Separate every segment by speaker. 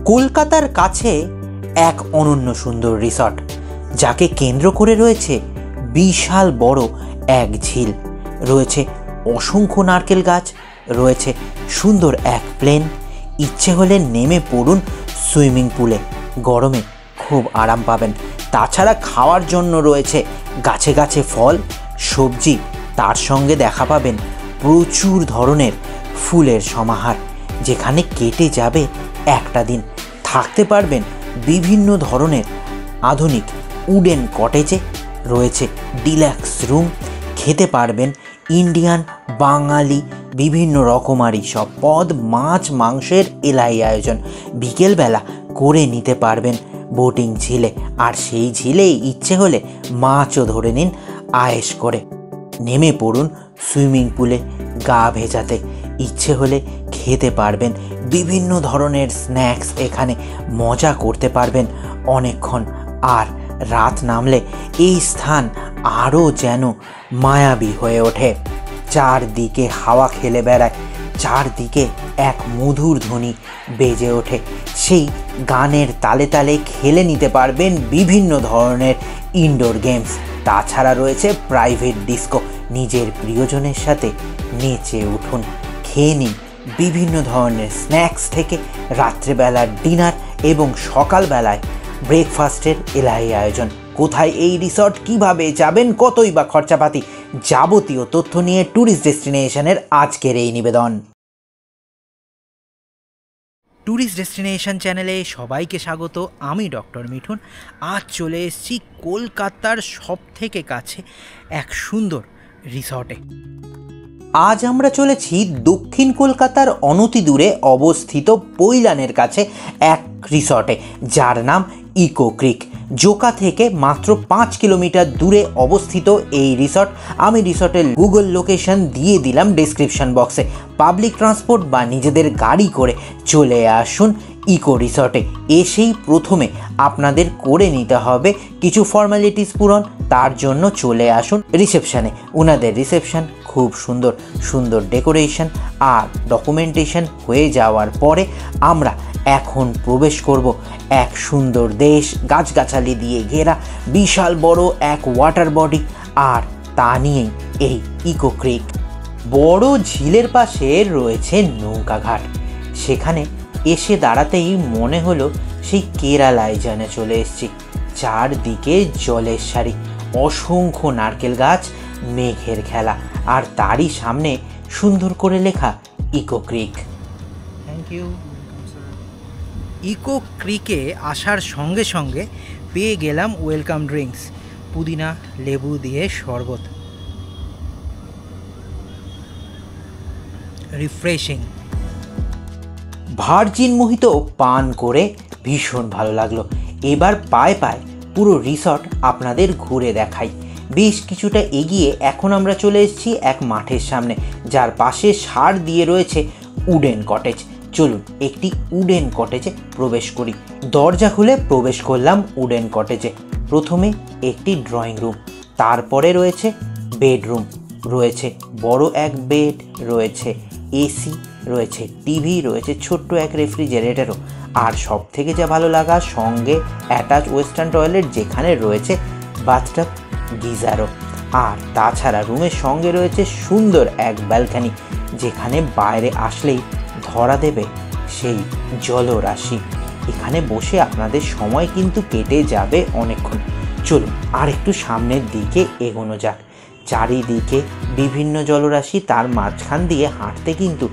Speaker 1: কলকাতার কাছে এক অনন্য সুন্দর রিসর্ট, যাকে কেন্দ্র করে রয়েছে বিশাল বড় এক ঝিল, রয়েছে অসংখ্য নারকেল গাছ, রয়েছে সুন্দর এক প্লেন। ইচ্ছে হলে নেমে পড়ুন সুইমিং পুলে, গরমে খুব আরাম পাবেন। তাছাড়া খাওয়ার জন্য রয়েছে গাছে গাছে ফল, সবজি, তার সঙ্গে দেখা পাবেন প্রচুর ধরনের ফুলের সমাহার, যেখানে কেটে যাবে একটা দিন। থাকতে পারবেন বিভিন্ন ধরনের আধুনিক উডেন কটেজে, রয়েছে ডিলাক্স রুম, খেতে পারবেন ইন্ডিয়ান, বাঙালি বিভিন্ন রকমারি সব পদ, মাছ মাংসের এলাই আয়োজন। বিকেলবেলা করে নিতে পারবেন বোটিং ঝিলে, আর সেই ঝিলেই ইচ্ছে হলে মাছও ধরে নিন আয়েশ করে। নেমে পড়ুন সুইমিং পুলে গা ভেজাতে, ইচ্ছে হলে খেতে পারবেন বিভিন্ন ধরনের স্ন্যাক্স, এখানে মজা করতে পারবেন অনেকক্ষণ। আর রাত নামলে এই স্থান আরও যেন মায়াবী হয়ে ওঠে। চারদিকে হাওয়া খেলে বেড়ায়, চারদিকে এক মধুর ধ্বনি বেজে ওঠে। সেই গানের তালে তালে খেলে নিতে পারবেন বিভিন্ন ধরনের ইনডোর গেমস। তাছাড়া রয়েছে প্রাইভেট ডিস্কো, নিজের প্রিয়জনের সাথে নেচে উঠুন, খেয়ে নিন বিভিন্ন ধরনের স্ন্যাক্স থেকে রাত্রেবেলার ডিনার এবং সকালবেলায় ব্রেকফাস্টের এলাই আয়োজন। কোথায় এই রিসর্ট, কিভাবে যাবেন, কতই বা খরচাপাতি, যাবতীয় তথ্য নিয়ে ট্যুরিস্ট ডেস্টিনেশনের আজকের এই নিবেদন। ট্যুরিস্ট ডেস্টিনেশন চ্যানেলে সবাইকে স্বাগত। আমি ডক্টর মিঠুন। আজ চলে এসেছি কলকাতার সবথেকে কাছে এক সুন্দর রিসর্টে। আজ আমরা চলেছি দক্ষিণ কলকাতার অনতি দূরে অবস্থিত পৈলানের কাছে এক রিসর্টে, যার নাম ইকো ক্রিক। জোকা থেকে মাত্র 5 কিলোমিটার দূরে অবস্থিত এই রিসর্ট। আমি রিসর্টের গুগল লোকেশন দিয়ে দিলাম ডেসক্রিপশন বক্সে। পাবলিক ট্রান্সপোর্ট বা নিজেদের গাড়ি করে চলে আসুন ইকো রিসর্টে। এসেই প্রথমে আপনাদের করে নিতে হবে কিছু ফর্মালিটিস পূরণ। তার জন্য চলে আসুন রিসেপশানে। ওনাদের রিসেপশান খুব সুন্দর, সুন্দর ডেকোরেশন আর ডকুমেন্টেশন হয়ে যাওয়ার পরে আমরা এখন প্রবেশ করব এক সুন্দর দেশ, গাছগাছালি দিয়ে ঘেরা বিশাল বড় এক ওয়াটার বডি, আর তা নিয়েই এই ইকো ক্রিক। বড় ঝিলের পাশে রয়েছে নৌকাঘাট। সেখানে এসে দাঁড়াতেই মনে হলো সেই কেরালায় যেন চলে এসেছি। চারদিকে জলের সারি, অসংখ্য নারকেল গাছ, মেঘের খেলা, আর তারই সামনে সুন্দর করে লেখা eco creek. Thank you. Eco ক্রিকে আসার সঙ্গে সঙ্গে পেয়ে গেলাম ওয়েলকাম ড্রিঙ্কস, পুদিনা লেবু দিয়ে শরবত, রিফ্রেশিং। ভার্জিন মোহিতো পান করে ভীষণ ভালো লাগলো। এবার পায়ে পায়ে পুরো রিসর্ট আপনাদের ঘুরে দেখাই। বেশ কিছুটা এগিয়ে এখন আমরা চলে এসেছি এক মাঠের সামনে, যার পাশে সার দিয়ে রয়েছে উডেন কটেজ। চলুন একটি উডেন কটেজে প্রবেশ করি। দরজা খুলে প্রবেশ করলাম উডেন কটেজে। প্রথমে একটি ড্রয়িং রুম, তারপরে রয়েছে বেডরুম, রয়েছে বড় এক বেড, রয়েছে এসি, রয়েছে টিভি, রয়েছে ছোট্ট এক রেফ্রিজারেটরও, আর সব থেকে যা ভালো লাগা, সঙ্গে অ্যাটাচ ওয়েস্টার্ন টয়লেট, যেখানে রয়েছে বাথটাব, গিজারও। আর তাছাড়া রুমের সঙ্গে রয়েছে সুন্দর এক ব্যালকনি, যেখানে বাইরে আসলেই ধরা দেবে সেই জলরাশি। এখানে বসে আপনাদের সময় কিন্তু কেটে যাবে অনেকক্ষণ। চলুন আর একটু সামনের দিকে এগোনো যাক। চারিদিকে বিভিন্ন জলরাশি, তার মাঝখান দিয়ে হাঁটতে কিন্তু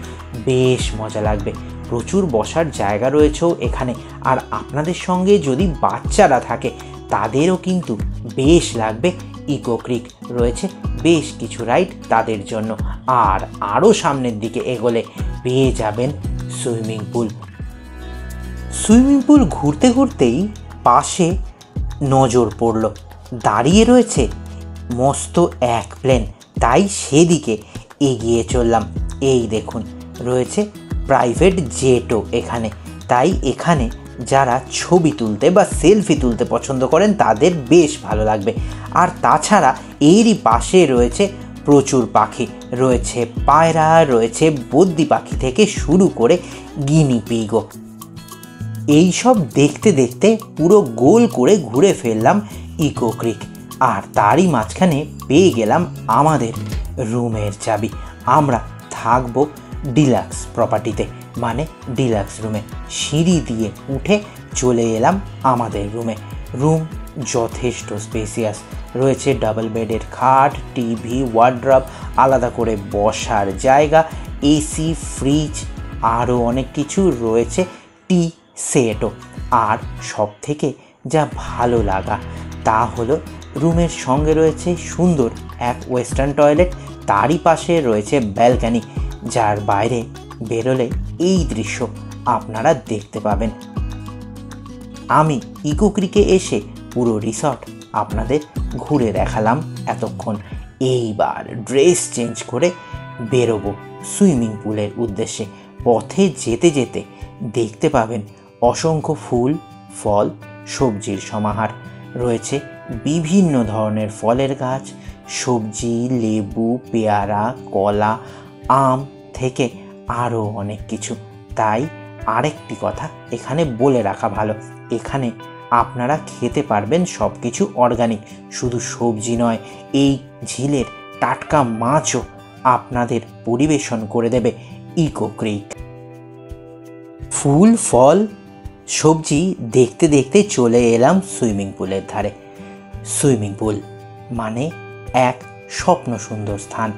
Speaker 1: বেশ মজা লাগবে। প্রচুর বসার জায়গা রয়েছেও এখানে, আর আপনাদের সঙ্গে যদি বাচ্চারা থাকে তাদেরও কিন্তু বেশ লাগবে। ইকো ক্রিক রয়েছে বেশ কিছু রাইড তাদের জন্য। আর আরও সামনের দিকে এগোলে পেয়ে যাবেন সুইমিং পুল। সুইমিং পুল ঘুরতে ঘুরতেই পাশে নজর পড়ল, দাঁড়িয়ে রয়েছে মস্ত এক প্লেন। তাই সেদিকে এগিয়ে চললাম। এই দেখুন, রয়েছে প্রাইভেট জেটও এখানে। তাই এখানে যারা ছবি তুলতে বা সেলফি তুলতে পছন্দ করেন তাদের বেশ ভালো লাগবে। আর তাছাড়া এরই পাশে রয়েছে প্রচুর পাখি, রয়েছে পায়রা, রয়েছে বদ্যি পাখি থেকে শুরু করে গিনি পিগও। এই সব দেখতে দেখতে পুরো গোল করে ঘুরে ফেললাম ইকো ক্রিক, আর তারই মাঝখানে পেয়ে গেলাম আমাদের রুমের চাবি। আমরা থাকবো ডিলাক্স প্রপার্টিতে, মানে ডিলাক্স রুমে। সিঁড়ি দিয়ে উঠে চলে এলাম আমাদের রুমে। রুম যথেষ্ট স্পেসিয়াস, রয়েছে ডাবল বেডের খাট, টিভি, ওয়ার্ড্রব, আলাদা করে বসার জায়গা, এসি, ফ্রিজ, আরও অনেক কিছু রয়েছে, টি সেটও। আর সব থেকে যা ভালো লাগা তা হলো রুমের সঙ্গে রয়েছে সুন্দর এক ওয়েস্টার্ন টয়লেট, তারই পাশে রয়েছে ব্যালকানি, যার বাইরে বেরোলে এই দৃশ্য আপনারা দেখতে পাবেন। আমি ইকো ক্রিকে এসে পুরো রিসর্ট আপনাদের ঘুরে দেখালাম এতক্ষণ। এইবার ড্রেস চেঞ্জ করে বেরোবো সুইমিং পুলের উদ্দেশ্যে। পথে যেতে যেতে দেখতে পাবেন অসংখ্য ফুল, ফল, সবজির সমাহার। রয়েছে বিভিন্ন ধরনের ফলের গাছ, সবজি, লেবু, পেয়ারা, কলা, আম থেকে আরও অনেক কিছু। তাই আরেকটি কথা এখানে বলে রাখা ভালো, এখানে আপনারা খেতে পারবেন সব কিছু অর্গানিক। শুধু সবজি নয়, এই ঝিলের টাটকা মাছও আপনাদের পরিবেশন করে দেবে ইকো ক্রিক। ফুল, ফল, সবজি দেখতে দেখতে চলে এলাম সুইমিং পুলের ধারে। সুইমিং পুল মানে এক স্বপ্ন সুন্দর স্থান।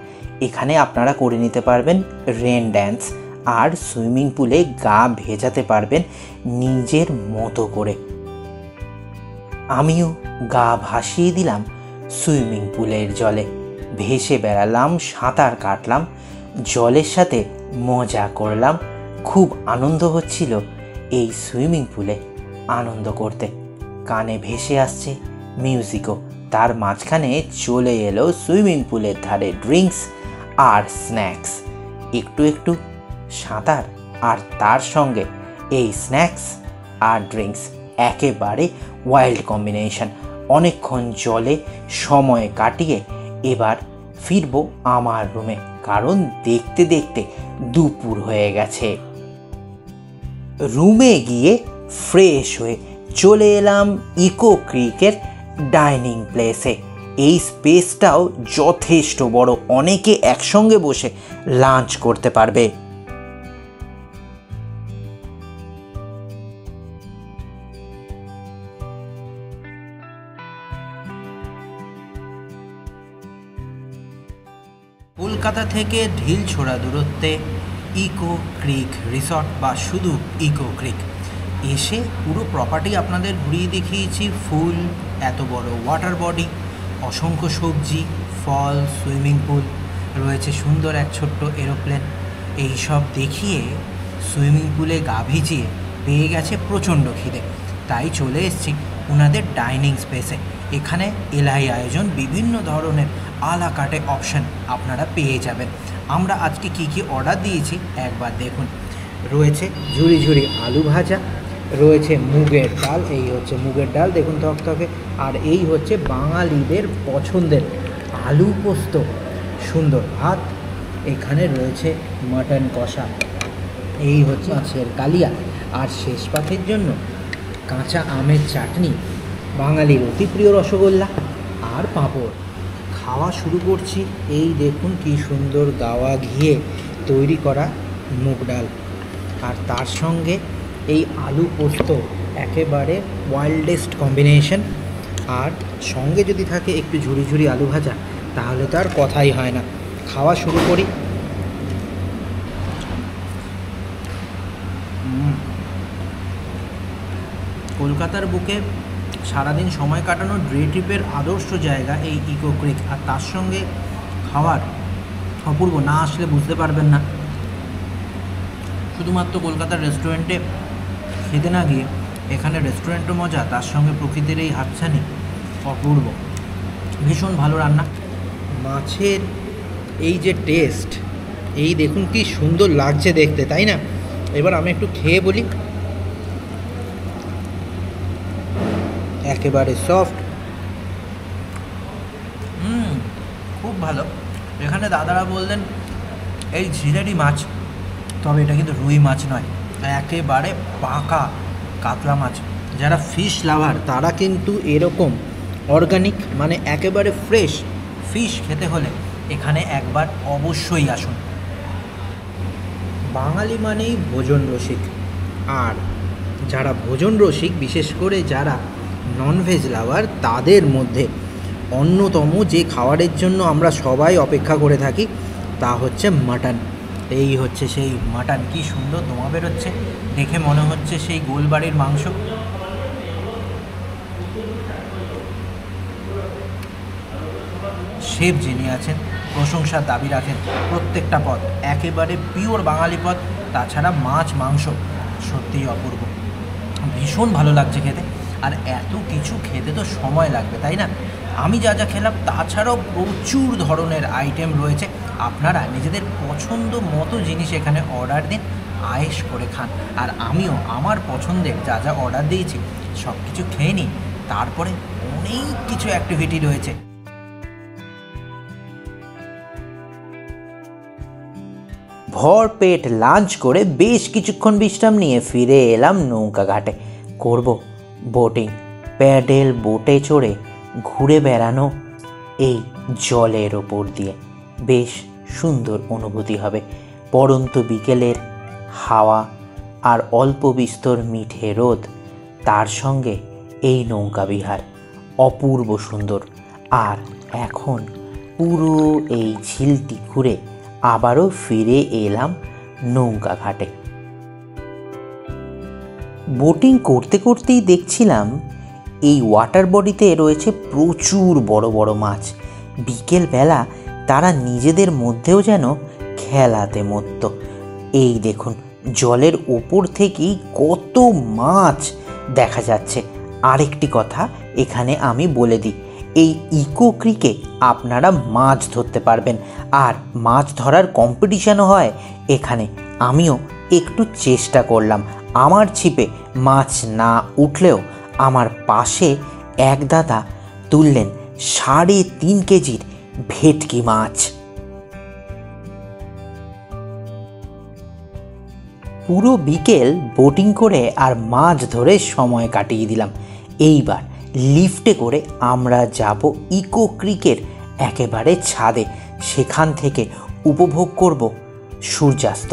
Speaker 1: এখানে আপনারা করে নিতে পারবেন রেন ড্যান্স, আর সুইমিং পুলে গা ভেজাতে পারবেন নিজের মতো করে। আমিও গা ভাসিয়ে দিলাম সুইমিং পুলের জলে, ভেসে বেড়ালাম, সাঁতার কাটলাম, জলের সাথে মজা করলাম। খুব আনন্দ হচ্ছিল এই সুইমিং পুলে আনন্দ করতে। কানে ভেসে আসছে মিউজিকও। তার মাঝখানে চলে এলো সুইমিং পুলের ধারে ড্রিঙ্কস আর স্ন্যাক্স। একটু একটু সাঁতার আর তার সঙ্গে এই স্ন্যাক্স আর ড্রিঙ্কস একেবারে ওয়াইল্ড কম্বিনেশন। অনেকক্ষণ জলে সময় কাটিয়ে এবার ফিরবো আমার রুমে, কারণ দেখতে দেখতে দুপুর হয়ে গেছে। রুমে গিয়ে ফ্রেশ হয়ে চলে এলাম ইকো ক্রিকের ডাইনিং প্লেসে। এই স্পেসটাও যথেষ্ট বড়, অনেকে একসঙ্গে বসে লাঞ্চ করতে পারবে। কলকাতা থেকে ঢিল ছোড়া দূরত্বে ইকো ক্রিক রিসর্ট, বা শুধু ইকো ক্রিক। এসে পুরো প্রপার্টি আপনাদের ঘুরিয়ে দেখিয়েছি। ফুল, এত বড় ওয়াটার বডি, অসংখ্য সবজি, ফল, সুইমিং পুল, রয়েছে সুন্দর এক ছোট্ট এরোপ্লেন। এই সব দেখিয়ে সুইমিং পুলে গা ভিজিয়ে পেয়ে গেছে প্রচণ্ড খিদে, তাই চলে এসেছি ওনাদের ডাইনিং স্পেসে। এখানে এলাই আয়োজন, বিভিন্ন ধরনের আলা কাটে অপশান আপনারা পেয়ে যাবেন। আমরা আজকে কি কি অর্ডার দিয়েছি একবার দেখুন। রয়েছে ঝুরি ঝুরি আলু ভাজা, রয়েছে মুগের ডাল, এই হচ্ছে মুগের ডাল দেখুন থকথকে, আর এই হচ্ছে বাঙালিদের পছন্দের আলু পোস্ত, সুন্দর ভাত। এখানে রয়েছে মাটন কষা, এই হচ্ছে মাছের কালিয়া, আর শেষ পাতের জন্য কাঁচা আমের চাটনি, বাঙালির অতি প্রিয় রসগোল্লা আর পাঁপড়। খাওয়া শুরু করছি। এই দেখুন কি সুন্দর গাওয়া ঘিয়ে তৈরি করা মুগ ডাল, আর তার সঙ্গে এই আলু পোস্ত, একেবারে ওয়াইল্ডেস্ট কম্বিনেশন। আর সঙ্গে যদি থাকে একটু ঝুরি ঝুরি আলু ভাজা, তাহলে তো আর কথাই হয় না। খাওয়া শুরু করি। কলকাতার বুকে সারাদিন সময় কাটানো ডে ট্রিপের আদর্শ জায়গা এই ইকো ক্রিক, আর তার সঙ্গে খাওয়ার অপূর্ব। না আসলে বুঝতে পারবেন না। শুধুমাত্র কলকাতার রেস্টুরেন্টে খেতে না গিয়ে এখানে রেস্টুরেন্টও মজা, তার সঙ্গে প্রকৃতির এই হাতছানি অপূর্ব। ভীষণ ভালো রান্না। মাছের এই যে টেস্ট, এই দেখুন কি সুন্দর লাগছে দেখতে, তাই না? এবার আমি একটু খেয়ে বলি। একেবারে সফট, খুব ভালো। এখানে দাদারা বললেন এই ঝিলেরই মাছ, তবে এটা কিন্তু রুই মাছ নয়, একেবারে পাকা কাতলা মাছ। যারা ফিশ লাভার তারা কিন্তু এরকম অর্গানিক মানে একেবারে ফ্রেশ ফিশ খেতে হলে এখানে একবার অবশ্যই আসুন। বাঙালি মানেই ভোজন রসিক, আর যারা ভোজন রসিক বিশেষ করে যারা ননভেজ লাভার তাদের মধ্যে অন্যতম যে খাবারের জন্য আমরা সবাই অপেক্ষা করে থাকি তা হচ্ছে মাটন। এই হচ্ছে সেই মাটন, কি সুন্দর দোমা বেরোচ্ছে, দেখে মনে হচ্ছে সেই গোলবাড়ির মাংস। শেফ যিনি আছেন প্রশংসার দাবি রাখেন, প্রত্যেকটা পদ একেবারে পিওর বাঙালি পদ, তাছাড়া মাছ মাংস সত্যিই অপূর্ব, ভীষণ ভালো লাগছে খেতে। আর এত কিছু খেতে তো সময় লাগবে, তাই না? আমি যা যা খেলাম তাছাড়াও প্রচুর ধরনের আইটেম রয়েছে, আপনারা নিজেদের পছন্দ মতো জিনিস এখানে অর্ডার দিন, আয়েশ করে খান। আর আমিও আমার পছন্দের যা যা অর্ডার দিয়েছি সব কিছু খেয়ে নিই, তারপরে অনেক কিছু অ্যাক্টিভিটি রয়েছে। ভরপেট লাঞ্চ করে বেশ কিছুক্ষণ বিশ্রাম নিয়ে ফিরে এলাম নৌকা ঘাটে। করব বোটিং, প্যাডেল বোটে চড়ে ঘুরে বেড়ানো এই জলের ওপর দিয়ে, বেশ সুন্দর অনুভূতি হবে। পড়ন্ত বিকেলের হাওয়া আর অল্প বিস্তর মিঠে রোদ, তার সঙ্গে এই নৌকা বিহার অপূর্ব সুন্দর। আর এখন পুরো এই ঝিলটি ঘুরে আবারও ফিরে এলাম নৌকা ঘাটে। বোটিং করতে করতেই দেখছিলাম এই ওয়াটার বডিতে রয়েছে প্রচুর বড় বড় মাছ। বিকেলবেলা তারা নিজেদের মধ্যেও যেন খেলাতে মত্ত। এই দেখুন, জলের ওপর থেকেই কত মাছ দেখা যাচ্ছে। আরেকটি কথা এখানে আমি বলে দিই, এই ইকো ক্রিকে আপনারা মাছ ধরতে পারবেন, আর মাছ ধরার কম্পিটিশানও হয় এখানে। আমিও একটু চেষ্টা করলাম, আমার ছিপে মাছ না উঠলেও আমার পাশে এক দাদা তুললেন 3.5 কেজির ভেটকি মাছ। পুরো বিকেল বোটিং করে আর মাছ ধরে সময় কাটিয়ে দিলাম। এইবার লিফটে করে আমরা যাব ইকো ক্রিকের একেবারে ছাদে, সেখান থেকে উপভোগ করব সূর্যাস্ত।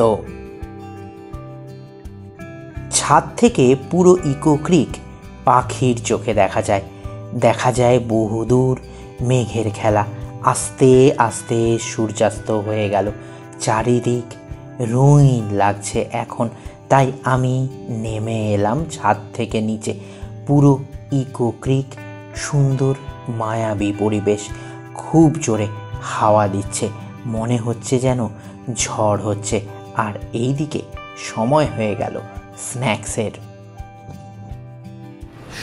Speaker 1: ছাদ থেকে পুরো ইকো ক্রিক পাখির চোখে দেখা যায় বহুদূর মেঘের খেলা। আস্তে আস্তে সূর্যাস্ত হয়ে গেল, চারিদিক রঙিন লাগছে এখন। তাই আমি নেমে এলাম ছাদ থেকে নিচে। পুরো ইকো ক্রিক সুন্দর মায়াবী পরিবেশ, খুব জোরে হাওয়া দিচ্ছে, মনে হচ্ছে যেন ঝড় হচ্ছে। আর এইদিকে সময় হয়ে গেল স্ন্যাক্সের।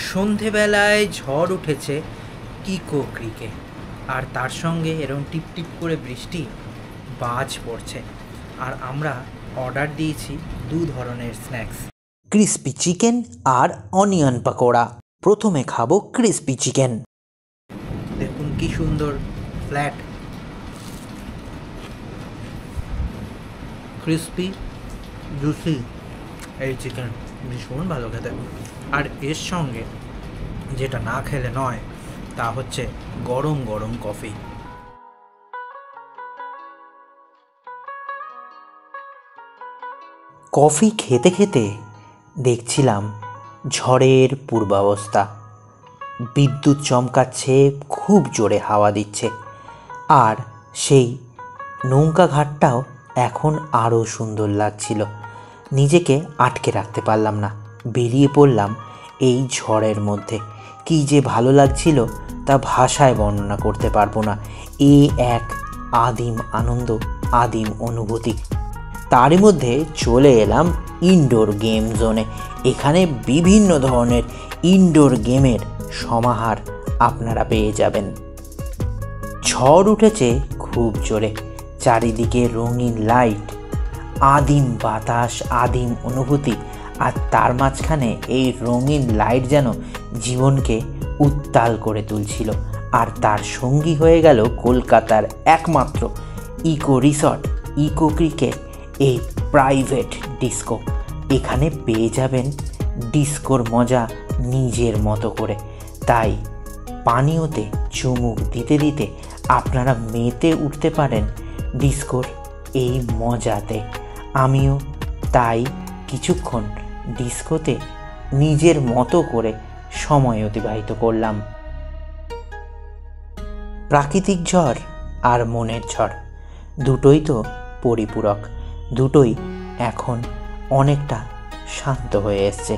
Speaker 1: সন্ধেবেলায় ঝড় উঠেছে ইকো ক্রিকে, আর তার সঙ্গে এরকম টিপটিপ করে বৃষ্টি, বাজ পড়ছে। আর আমরা অর্ডার দিয়েছি 2 ধরনের স্ন্যাক্স, ক্রিস্পি চিকেন আর অনিয়ন পকোড়া। প্রথমে খাবো ক্রিস্পি চিকেন। দেখুন কি সুন্দর ফ্ল্যাট ক্রিস্পি জুসি এই চিকেন, ভীষণ ভালো খেতে। আর এর সঙ্গে যেটা না খেলে নয় তা হচ্ছে গরম গরম কফি। কফি খেতে খেতে দেখছিলাম ঝড়ের পূর্বাবস্থা, বিদ্যুৎ চমকাচ্ছে, খুব জোরে হাওয়া দিচ্ছে। আর সেই নৌকা ঘাটটাও এখন আরও সুন্দর লাগছিল। নিজেকে আটকে রাখতে পারলাম না, বেরিয়ে পড়লাম এই ঝড়ের মধ্যে। কী যে ভালো লাগছিল তা ভাষায় বর্ণনা করতে পারবো না। এক আদিম আনন্দ, আদিম অনুভূতি। তারই মধ্যে চলে এলাম ইনডোর গেম জোনে। এখানে বিভিন্ন ধরনের ইনডোর গেমের সমাহার আপনারা পেয়ে যাবেন। ঝড় উঠেছে খুব জোরে, চারিদিকে রঙিন লাইট, আদিম বাতাস, আদিম অনুভূতি। আর তার মাঝখানে এই রঙিন লাইট যেন জীবনকে উত্তাল করে তুলছিল। আর তার সঙ্গী হয়ে গেল কলকাতার একমাত্র ইকো রিসর্ট ইকো ক্রিকে এই প্রাইভেট ডিস্কো। এখানে পেয়ে যাবেন ডিস্কোর মজা নিজের মতো করে। তাই পানীয়তে চুমুক দিতে দিতে আপনারা মেতে উঠতে পারেন ডিস্কোর এই মজাতে। আমিও তাই কিছুক্ষণ ডিস্কোতে নিজের মতো করে সময় অতিবাহিত করলাম। প্রাকৃতিক ঝড় আর মনের ঝড় দুটোই তো পরিপূরক, দুটোই এখন অনেকটা শান্ত হয়ে এসছে।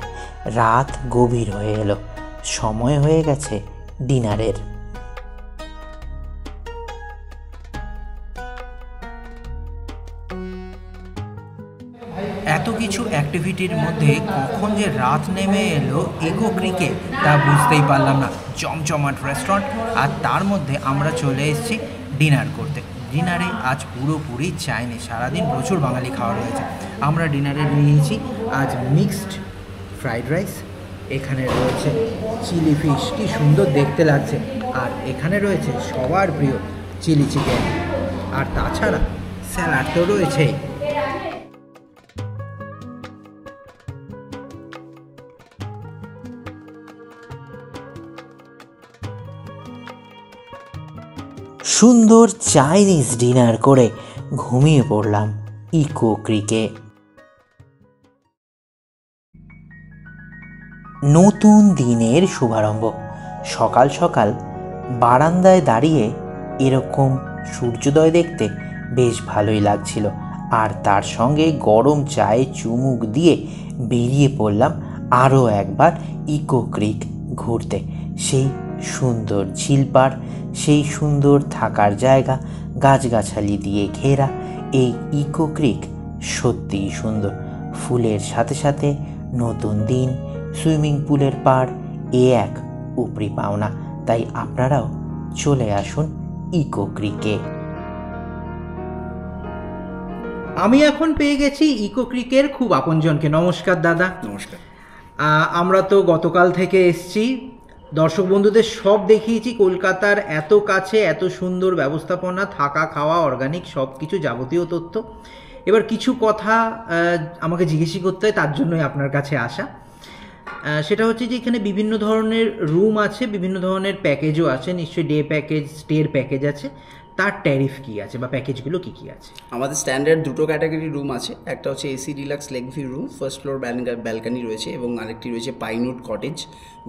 Speaker 1: রাত গভীর হয়ে এলো, সময় হয়ে গেছে ডিনারের। এত কিছু অ্যাক্টিভিটির মধ্যে কখন যে রাত নেমে এলো ইকো ক্রিকে তা বুঝতেই পারলাম না। জমজমাট রেস্টুরেন্ট, আর তার মধ্যে আমরা চলে এসেছি ডিনার করতে। ডিনারে আজ পুরোপুরি চাইনিজ, সারাদিন প্রচুর বাঙালি খাওয়া রয়েছে। আমরা ডিনারে নিয়েছি আজ মিক্সড ফ্রাইড রাইস, এখানে রয়েছে চিলি ফিশ, কি সুন্দর দেখতে লাগছে, আর এখানে রয়েছে সবার প্রিয় চিলি চিকেন, আর তাছাড়া স্যালাড তো রয়েছেই। সুন্দর চাইনিজ ডিনার করে ঘুমিয়ে পড়লাম ইকো ক্রিকে। নতুন দিনের শুভারম্ভ। সকাল সকাল বারান্দায় দাঁড়িয়ে এরকম সূর্যোদয় দেখতে বেশ ভালোই লাগছিল, আর তার সঙ্গে গরম চায়ে চুমুক দিয়ে বেরিয়ে পড়লাম আরও একবার ইকো ক্রিক ঘুরতে। সেই সুন্দর ঝিলপাড়, সেই সুন্দর থাকার জায়গা, গাছগাছালি দিয়ে ঘেরা এই ইকো ক্রিক সত্যিই সুন্দর। ফুলের সাথে সাথে নতুন দিন, সুইমিং পুলের পাড়, এ এক উপরি পাওনা। তাই আপনারাও চলে আসুন ইকো ক্রিকে। আমি এখন পেয়ে গেছি ইকো ক্রিকের খুব আপনজনকে। নমস্কার দাদা।
Speaker 2: নমস্কার।
Speaker 1: আমরা তো গতকাল থেকে এসছি, দর্শক বন্ধুদের সব দেখিয়েছি কলকাতার এত কাছে, এত সুন্দর ব্যবস্থাপনা, থাকা খাওয়া অর্গানিক সব কিছু যাবতীয় তথ্য। এবার কিছু কথা আমাকে জিজ্ঞেস করতে হয়, তার জন্যই আপনার কাছে আসা। সেটা হচ্ছে যে এখানে বিভিন্ন ধরনের রুম আছে, বিভিন্ন ধরনের প্যাকেজও আছে, নিশ্চয়ই ডে প্যাকেজ, স্টের প্যাকেজ আছে। তার ট্যারিফ কী আছে বা প্যাকেজগুলো কী কী আছে?
Speaker 2: আমাদের স্ট্যান্ডার্ড দুটো ক্যাটাগরি রুম আছে। একটা হচ্ছে AC deluxe lake view room, first floor balcony রয়েছে, এবং আরেকটি রয়েছে পাইনউড কটেজ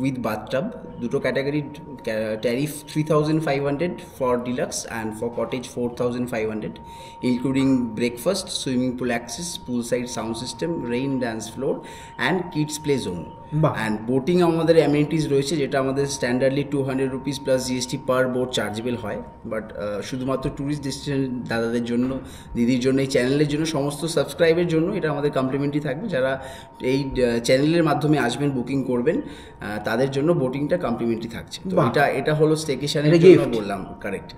Speaker 2: উইথ বাথটাব। দুটো category tariff 3500 for deluxe and for cottage 4500, including breakfast, swimming pool access, pool side sound system, rain dance floor and kids play zone. And boating আমাদের amenities রয়েছে, যেটা আমাদের standardly 200 rupees plus GST per boat chargeable হয়। But শুধুমাত্র tourist destination দাদাদের জন্য, দিদির জন্য, এই চ্যানেলের জন্য, সমস্ত সাবস্ক্রাইবের জন্য এটা আমাদের কমপ্লিমেন্টারি থাকবে। যারা এই চ্যানেলের মাধ্যমে আসবেন, বুকিং করবেন, তাদের জন্য বোটিংটা কমপ্লিমেন্টারি থাকছে। তো এটা হলো স্টেকেশনের জন্য বললাম, কারেক্ট।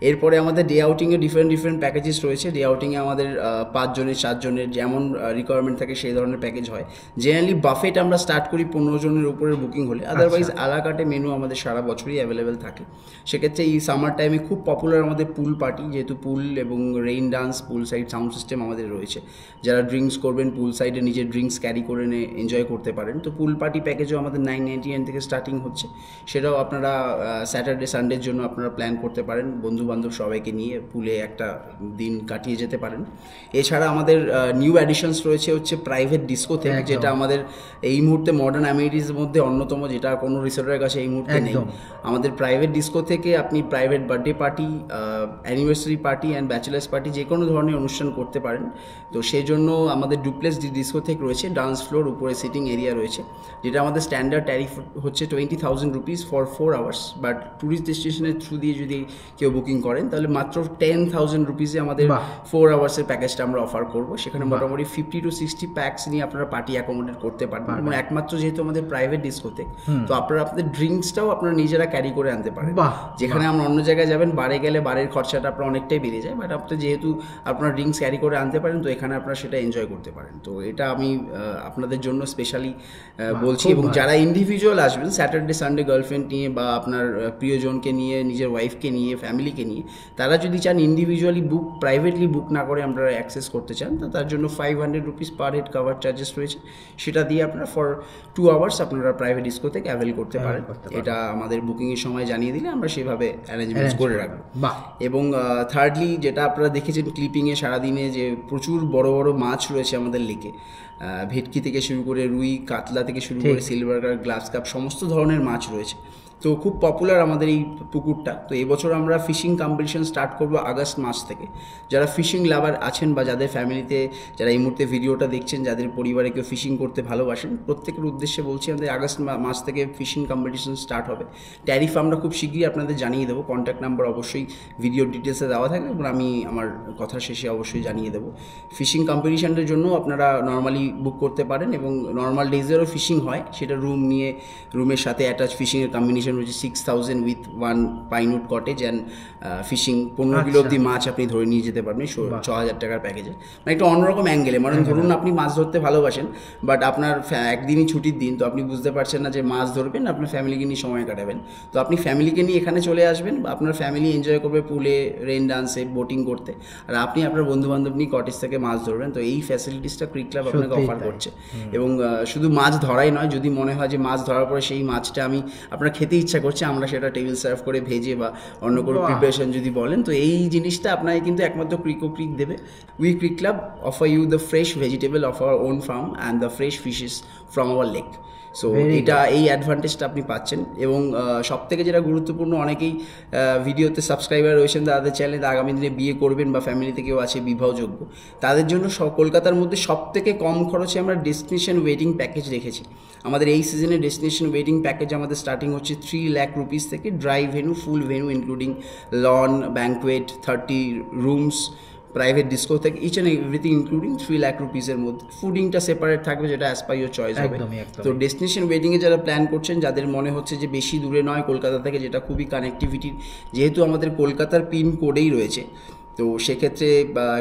Speaker 2: এরপরে আমাদের ডে আউটিংয়ে ডিফারেন্ট প্যাকেজেস রয়েছে। ডে আউটিংয়ে আমাদের 5 জনের 7 জনের যেমন রিকোয়ারমেন্ট থাকে সেই ধরনের প্যাকেজ হয়। জেনারেলি বাফেট আমরা স্টার্ট করি 15 জনের উপরে বুকিং হলে, আদারওয়াইজ আলাকাটে মেনু আমাদের সারা বছরই অ্যাভেলেবেল থাকে। সেক্ষেত্রে এই সামার টাইমে খুব পপুলার আমাদের পুল পার্টি, যেহেতু পুল এবং রেইন ডান্স, পুল সাইড সাউন্ড সিস্টেম আমাদের রয়েছে। যারা ড্রিঙ্কস করবেন, পুল সাইডে নিজের ড্রিঙ্কস ক্যারি করে নিয়ে এনজয় করতে পারেন। তো পুল পার্টি প্যাকেজও আমাদের 999 থেকে স্টার্টিং হচ্ছে। সেটাও আপনারা স্যাটারডে সানডের জন্য আপনারা প্ল্যান করতে পারেন, বন্ধুবান্ধব সবাইকে নিয়ে পুলে একটা দিন কাটিয়ে যেতে পারেন। এছাড়া আমাদের নিউ অ্যাডিশনস রয়েছে হচ্ছে প্রাইভেট ডিস্কো থেকে, যেটা আমাদের এই মুহূর্তে মডার্ন অ্যামিনিটিসের মধ্যে অন্যতম, যেটা কোনো রিসোর্টের কাছে এই মুহূর্তে নেই। আমাদের প্রাইভেট ডিস্কো থেকে আপনি private birthday party, anniversary party and bachelors party যে কোনো ধরনের অনুষ্ঠান করতে পারেন। তো সেই জন্য আমাদের ডুপ্লেক্স ডিস্কোথেক রয়েছে, ডান্স ফ্লোর, উপরে সিটিং এরিয়া রয়েছে, যেটা আমাদের স্ট্যান্ডার্ড ট্যারিফ হচ্ছে 20,000 rupees for 4 hours. But tourist ডেস্টিনেশনের থ্রু দিয়ে যদি কেউ বুকিং করেন তাহলে মাত্র 10,000 রুপিসে আমাদের 4 আওয়ার্সের প্যাকেজটা আমরা অফার করবো। সেখানে মোটামুটি 50 to 60 প্যাক্স নিয়ে আপনারা পার্টি অ্যাকোমোডেট করতে পারবেন। এবং একমাত্র যেহেতু আমাদের প্রাইভেট ডিস্কোথেক, তো আপনারা আপনাদের ড্রিঙ্কসটাও আপনারা নিজেরা ক্যারি করে আনতে পারেন। যেখানে আমরা অন্য জায়গায় যাবেন, বারে গেলে বারের খরচাটা আপনার অনেকটাই বেড়ে যায়। বাট আপনি যেহেতু আপনারা ড্রিঙ্কস ক্যারি করে আনতে পারেন, তো এখানে আপনারা সেটা এনজয় করতে পারেন। তো এটা আমি আপনাদের জন্য স্পেশালি বলছি। এবং যারা ইন্ডিভিজুয়াল আসবেন স্যাটারডে সানডে গার্লফ্রেন্ড নিয়ে বা আপনার প্রিয়জনকে নিয়ে, নিজের ওয়াইফকে নিয়ে, ফ্যামিলিকে নিয়ে, তারা যদি চান ইন্ডিভিজুয়ালি বুক, প্রাইভেটলি বুক না করে আমরা অ্যাক্সেস করতে চান, তো তার জন্য 500 rupees per head cover charges রয়েছে। সেটা দিয়ে আপনারা ফর 2 আওয়ার্স আপনারা প্রাইভেট ডিস্কো থেকে অ্যাভেল করতে পারেন। এটা আমাদের বুকিংয়ের সময় জানিয়ে দিলে আমরা সেভাবে অ্যারেঞ্জমেন্টস করে রাখবো। এবং থার্ডলি, যেটা আপনারা দেখেছেন ক্লিপিংয়ে সারাদিনে, যে প্রচুর বড় বড় মাছ রয়েছে আমাদের লেকে, ভেটকি থেকে শুরু করে রুই, কাতলা থেকে শুরু করে সিলভার কাপ, গ্লাস কাপ, সমস্ত ধরনের মাছ রয়েছে। তো খুব পপুলার আমাদের এই পুকুরটা। তো এবছর আমরা ফিশিং কম্পিটিশন স্টার্ট করবো আগস্ট মাস থেকে। যারা ফিশিং লাভার আছেন বা যাদের ফ্যামিলিতে, যারা এই মুহূর্তে ভিডিওটা দেখছেন, যাদের পরিবারে কেউ ফিশিং করতে ভালোবাসেন, প্রত্যেকের উদ্দেশ্যে বলছি আমাদের আগস্ট মাস থেকে ফিশিং কম্পিটিশন স্টার্ট হবে। ট্যারিফ আমরা খুব শীঘ্রই আপনাদের জানিয়ে দেবো। কন্ট্যাক্ট নাম্বার অবশ্যই ভিডিও ডিটেলসে দেওয়া থাকবে এবং আমি আমার কথা শেষে অবশ্যই জানিয়ে দেবো। ফিশিং কম্পিটিশনের জন্য আপনারা নর্মালি বুক করতে পারেন এবং নর্মাল ডেজেরও ফিশিং হয়, সেটা রুম নিয়ে, রুমের সাথে অ্যাটাচ ফিশিংয়ের কম্বিনেশন রয়েছে 6000 with 1 pinewood cottage and fishing. 15 kilo অব্দি মাছ আপনি ধরে নিয়ে যেতে পারবেন 6000 টাকার প্যাকেজে। মানে একটা অন্যরকম অ্যাঙ্গেলে, মানে ধরুন আপনি মাছ ধরতে ভালোবাসেন, বাট আপনার একদিনই ছুটির দিন, তো আপনি বুঝতে পারছেন না যে মাছ ধরবেন, আপনার ফ্যামিলিকে নিয়ে সময় কাটাবেন। তো আপনি ফ্যামিলিকে নিয়ে এখানে চলে আসবেন, আপনার ফ্যামিলি এনজয় করবে পুলে, রেন ডান্সে, বোটিং করতে, আর আপনি আপনার বন্ধুবান্ধব নিয়ে কটেজ থেকে মাছ ধরবেন। তো এই ফ্যাসিলিটিসটা ক্রিক ক্লাব আপনাকে অফার করছে। এবং শুধু মাছ ধরাই নয়, যদি মনে হয় যে মাছ ধরার পরে সেই মাছটা আপনার খেতে ইচ্ছা করছে, আমরা সেটা টেবিল সার্ভ করে ভেজে বা অন্য কোনো প্রিপারেশন যদি বলেন, তো এই জিনিসটা আপনাকে কিন্তু একমাত্র ক্রিক দেবে। We creek club offer you the fresh vegetable of our own farm and the fresh fishes from our lake. So এটা, এই অ্যাডভান্টেজটা আপনি পাচ্ছেন। এবং সবথেকে যেটা গুরুত্বপূর্ণ, অনেকেই ভিডিওতে সাবস্ক্রাইবার রয়েছেন, তাদের চ্যানেলে আগামী দিনে বিয়ে করবেন বা ফ্যামিলিতে কেউ আছে বিবাহযোগ্য, তাদের জন্য কলকাতার মধ্যে সবথেকে কম খরচে আমরা ডেস্টিনেশন ওয়েডিং প্যাকেজ রেখেছি। আমাদের এই সিজনে ডেস্টিনেশন ওয়েডিং প্যাকেজ আমাদের স্টার্টিং হচ্ছে 3 লাখ রুপিস থেকে, dry venue, full venue including lawn, banquet, 30 rooms, private disco থেকে, each and everything including 3 lakh রুপিসের মধ্যে। ফুডিংটা সেপারেট থাকবে, যেটা অ্যাজ পার ইউর চয়েস হবে। তো ডেস্টিনেশন ওয়েডিংয়ে যারা প্ল্যান করছেন, যাদের মনে হচ্ছে যে বেশি দূরে নয় কলকাতা থেকে, যেটা খুবই কানেক্টিভিটির, যেহেতু আমাদের কলকাতার পিন কোডেই রয়েছে, তো সেক্ষেত্রে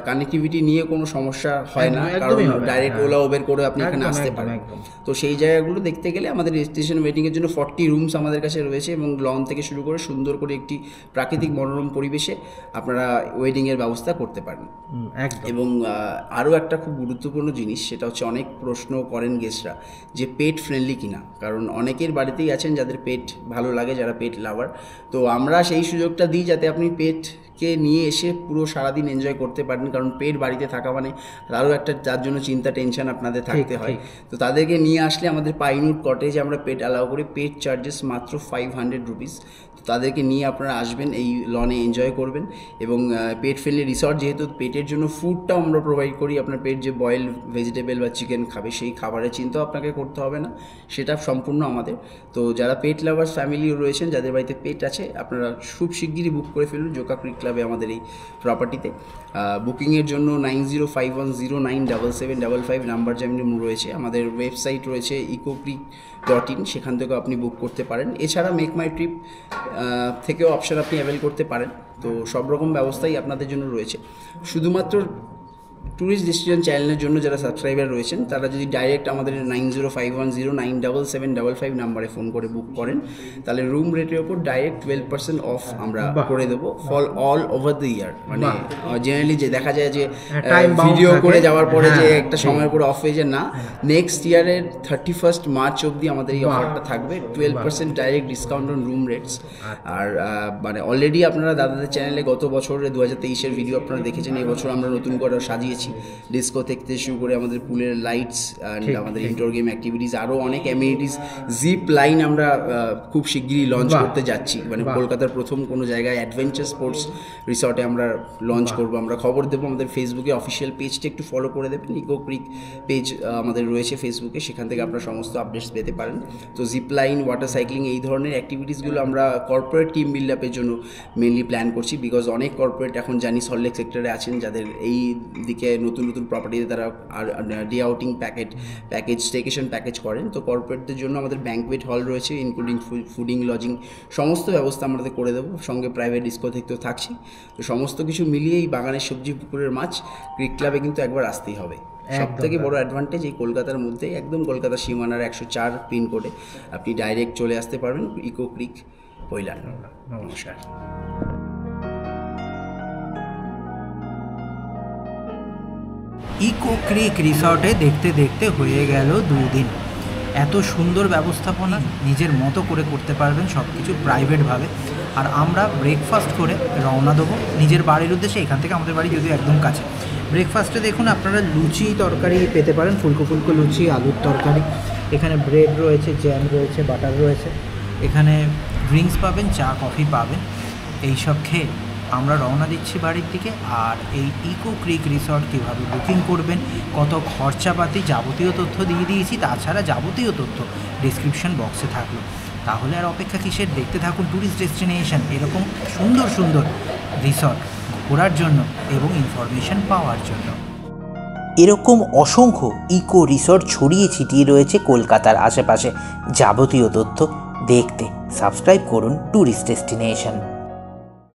Speaker 2: কানেক্টিভিটি নিয়ে কোনো সমস্যা হয় না, কারণ ডাইরেক্ট ওলা উবের করে আপনি এখানে আসতে পারেন। তো সেই জায়গাগুলো দেখতে গেলে আমাদের ডেস্টিনেশন ওয়েডিংয়ের জন্য 40 রুমস আমাদের কাছে রয়েছে এবং লন থেকে শুরু করে সুন্দর করে একটি প্রাকৃতিক মনোরম পরিবেশে আপনারা ওয়েডিংয়ের ব্যবস্থা করতে পারেন। এবং আরও একটা খুব গুরুত্বপূর্ণ জিনিস, সেটা হচ্ছে অনেক প্রশ্ন করেন গেস্টরা যে পেট ফ্রেন্ডলি কিনা, কারণ অনেকের বাড়িতেই আছেন যাদের পেট ভালো লাগে, যারা পেট লাভার। তো আমরা সেই সুযোগটা দিই যাতে আপনি পেটকে নিয়ে এসে পুরো সারাদিন এনজয় করতে পারেন, কারণ পেট বাড়িতে থাকা মানে আরও একটা, যার জন্য চিন্তা, টেনশন আপনাদের থাকতে হয়। তো তাদেরকে নিয়ে আসলে আমাদের পাইনউড কটেজে আমরা পেট অ্যালাউ করি, পেট চার্জেস মাত্র 500 রুপিস। তো তাদেরকে নিয়ে আপনারা আসবেন, এই লনে এনজয় করবেন। এবং পেট ফ্রেন্ডলি রিসর্ট, যেহেতু পেটের জন্য ফুডটাও আমরা প্রোভাইড করি, আপনার পেট যে বয়েল ভেজিটেবল বা চিকেন খাবে, সেই খাবারের চিন্তাও আপনাকে করতে হবে না, সেটা সম্পূর্ণ আমাদের। তো যারা পেট লাভার্স ফ্যামিলি রয়েছেন, যাদের বাড়িতে পেট আছে, আপনারা খুব শিগগিরই বুক করে ফেলুন জোকা ক্রিক ক্লাবে আমাদের এই প্রপার্টিতে। বুকিংয়ের জন্য 9051097755 নাম্বার যেমন রয়েছে। আমাদের ওয়েবসাইট রয়েছে ecocreek.in, সেখান থেকেও আপনি বুক করতে পারেন। এছাড়া মেক মাই ট্রিপ থেকেও অপশান আপনি অ্যাভেল করতে পারেন। তো সব রকম ব্যবস্থাই আপনাদের জন্য রয়েছে। শুধুমাত্র ট্যুরিস্ট ডেস্টিনেশন চ্যানেলের জন্য যারা সাবস্ক্রাইবার রয়েছেন, তারা যদি ডাইরেক্ট আমাদের 9051097755 নাম্বারে ফোন করে বুক করেন, তাহলে রুম রেটের ওপর ডাইরেক্ট 12% অফ আমরা করে দেবো for all over the year. মানে জেনারেলি যে দেখা যায় যে ভিডিও করে যাওয়ার পরে যে একটা সময়ের পরে অফ হয়ে যায়, না, নেক্সট ইয়ারের 31 মার্চ অবধি আমাদের এই অফারটা থাকবে, 12% direct discount on room rates. আর মানে অলরেডি আপনারা দাদাদের চ্যানেলে গত বছরের 2023-এর ভিডিও আপনারা দেখেছেন। এই বছর আমরা নতুন করে সাজিয়েছি, ডিস্কো থেকে শুরু করে আমাদের পুলের লাইটস অ্যান্ড আমাদের ইনডোর গেম অ্যাক্টিভিটিস, আরও অনেক অ্যামিনিটিস। জিপ লাইন আমরা খুব শিগগিরই লঞ্চ করতে যাচ্ছি, মানে কলকাতার প্রথম কোনো জায়গায় অ্যাডভেঞ্চার স্পোর্টস রিসর্টে আমরা লঞ্চ করবো। আমরা খবর দেবো, আমাদের ফেসবুকে অফিসিয়াল পেজটা একটু ফলো করে দেবেন, ইকো ক্রিক পেজ আমাদের রয়েছে ফেসবুকে, সেখান থেকে আপনারা সমস্ত আপডেটস পেতে পারেন। তো জিপ লাইন, ওয়াটার সাইক্লিং, এই ধরনের অ্যাক্টিভিটিসগুলো আমরা কর্পোরেট টিম বিল্ড আপের জন্য মেনলি প্ল্যান করছি, বিকজ অনেক কর্পোরেট এখন জানি সল্টলেক সেক্টরে আছেন, যাদের এই দিকে নতুন নতুন প্রপার্টিতে তারা আর day outing package staycation package করেন। তো কর্পোরেটদের জন্য আমাদের ব্যাঙ্কোয়েট হল রয়েছে, ইনক্লুডিং ফুডিং, লজিং, সমস্ত ব্যবস্থা আমাদের করে দেবো। সঙ্গে প্রাইভেট ডিস্কো থেকেও থাকছি। তো সমস্ত কিছু মিলিয়ে এই বাগানের সবজি, পুকুরের মাছ, ক্রিক ক্লাবে কিন্তু একবার আসতেই হবে। সব থেকে বড় অ্যাডভান্টেজ, এই কলকাতার মধ্যে, একদম কলকাতা সীমানার 104 পিনকোডে আপনি ডাইরেক্ট চলে আসতে পারবেন ইকো ক্রিক কৈলান। নমস্কার।
Speaker 3: ইকো ক্রিক রিসর্টে দেখতে দেখতে হয়ে গেল 2 দিন। এত সুন্দর ব্যবস্থাপনা, নিজের মতো করে করতে পারবেন সব কিছু প্রাইভেটভাবে। আর আমরা ব্রেকফাস্ট করে রওনা দেবো নিজের বাড়ির উদ্দেশ্যে। এখান থেকে আমাদের বাড়ি যদিও একদম কাছে। ব্রেকফাস্টে দেখুন আপনারা লুচি তরকারি পেতে পারেন, ফুলকো ফুলকো লুচি, আলুর তরকারি, এখানে ব্রেড রয়েছে, জ্যাম রয়েছে, বাটার রয়েছে, এখানে ড্রিঙ্কস পাবেন, চা কফি পাবেন। এইসব খেয়ে আমরা রওনা দিচ্ছি বাড়ির দিকে। আর এই ইকো ক্রিক রিসর্ট কীভাবে বুকিং করবেন, কত খরচাপাতি, যাবতীয় তথ্য দিয়ে দিয়েছি। তাছাড়া যাবতীয় তথ্য ডিসক্রিপশন বক্সে থাকলো। তাহলে আর অপেক্ষা কিসের? দেখতে থাকুন ট্যুরিস্ট ডেস্টিনেশন, এরকম সুন্দর সুন্দর রিসর্ট ঘোরার জন্য এবং ইনফরমেশন পাওয়ার জন্য।
Speaker 1: এরকম অসংখ্য ইকো রিসর্ট ছড়িয়ে ছিটিয়ে রয়েছে কলকাতার আশেপাশে। যাবতীয় তথ্য দেখতে সাবস্ক্রাইব করুন ট্যুরিস্ট ডেস্টিনেশন।